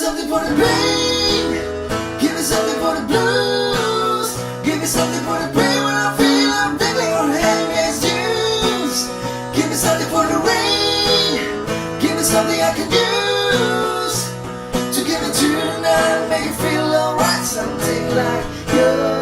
something for the pain. Give me something for the blues. Give me something for the pain when I feel I'm dangling on handmaid's dues. Give me something for the rain. Give me something I can use to give it to you tonight, make it feel alright. Something like you.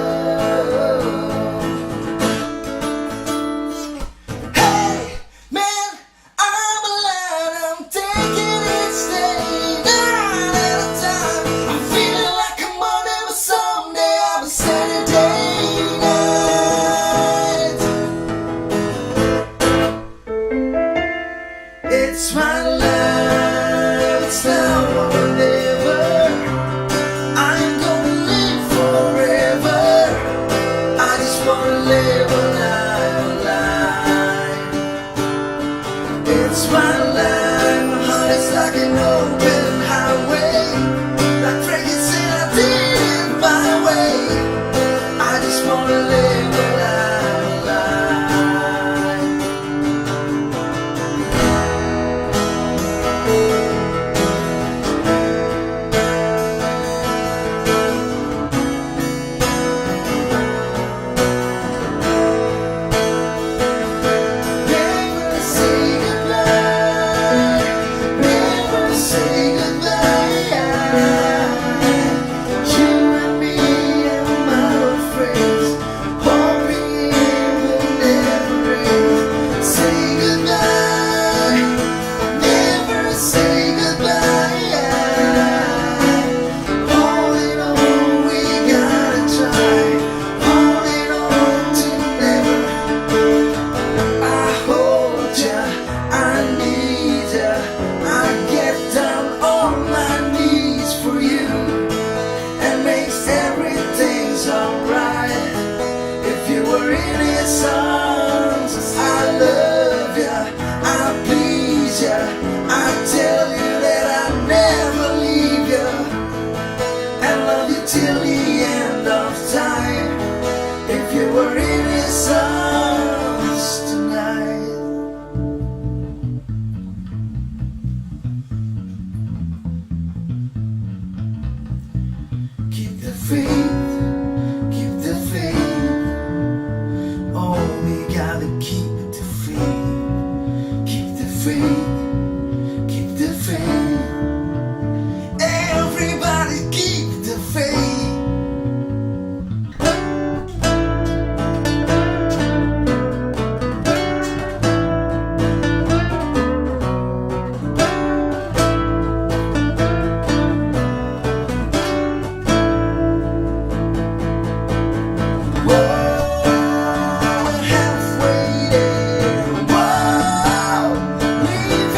It's my life, it's now or never. I'm gonna live forever. I just wanna live a life. It's my life, my heart is like an open highway. Like Frankie said, I did it my way. I just wanna live a life. Songs, I love ya, I please ya, I tell you that I never leave ya, and love you till the end of time. If you were in his songs tonight, keep the faith, keep the faith. Oh, we gotta keep the faith. Keep the faith. Keep the faith. Everybody keep the faith. Leave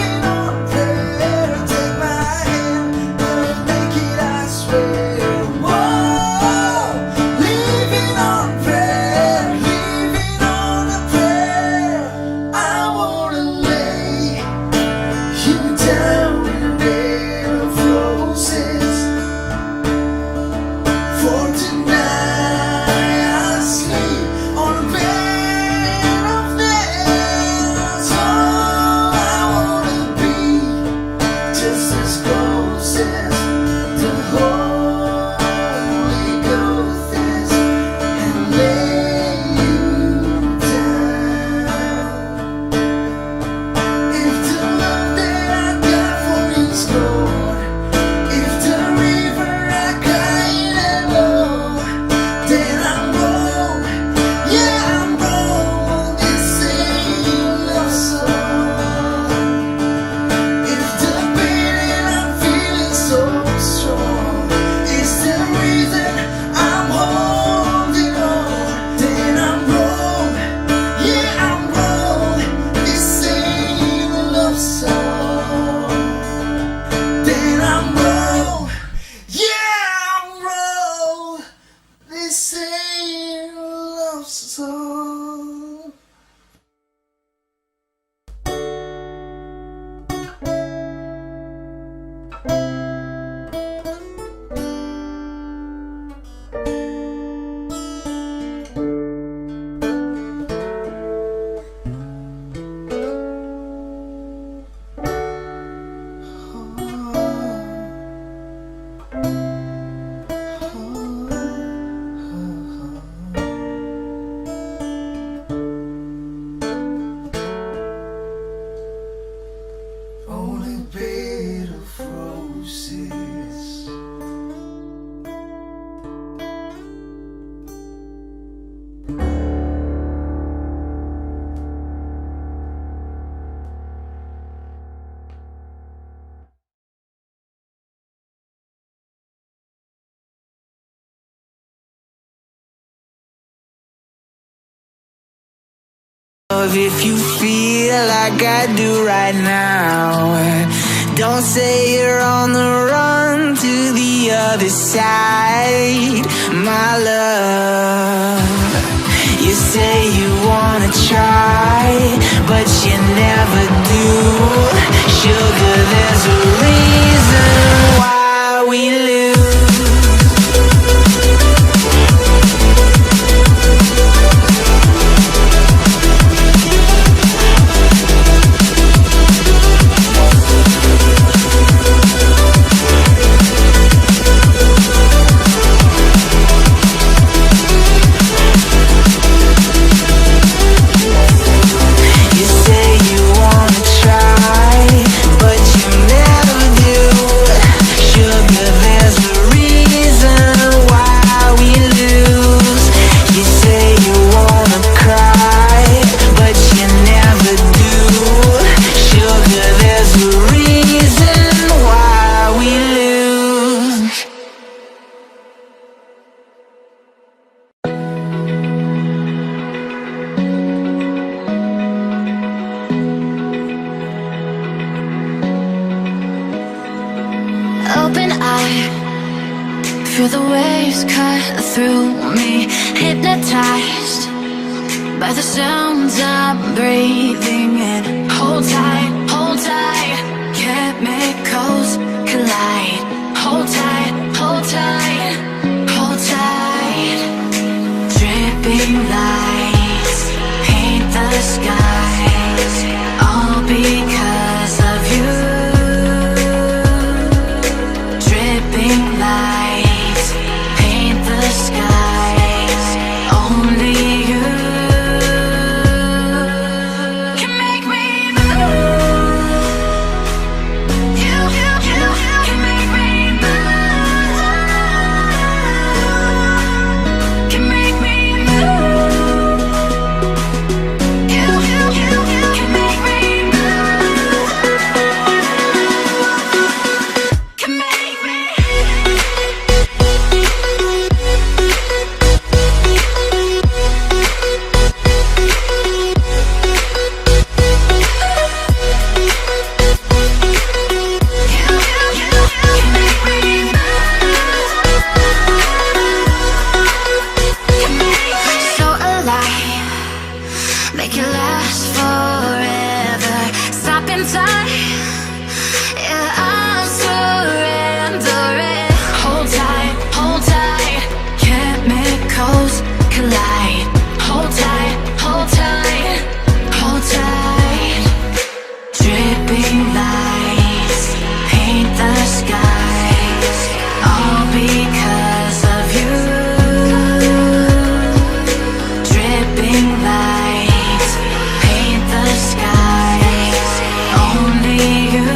If you feel like I do right now, don't say you're on the run to the other side, my love. You say you wanna try, but you never do. Sugar, there's a reason why we lose. Open eye, feel the waves cut through me. Hypnotized by the sounds I'm breathing in. Hold tight, chemicals collide. Hold tight, hold tight, hold tight. Dripping lights paint the skies, all because of you. Lights paint the skies, only you can make me move. You can make me move. Can make me move. You can make me move. Can make me. Make it last forever. Stop in time. Yeah, I'm surrendering. Hold tight, chemicals collide. Hold tight, hold tight, hold tight. Dripping lights paint the skies, all because of you. Dripping lights paint the skies, only you.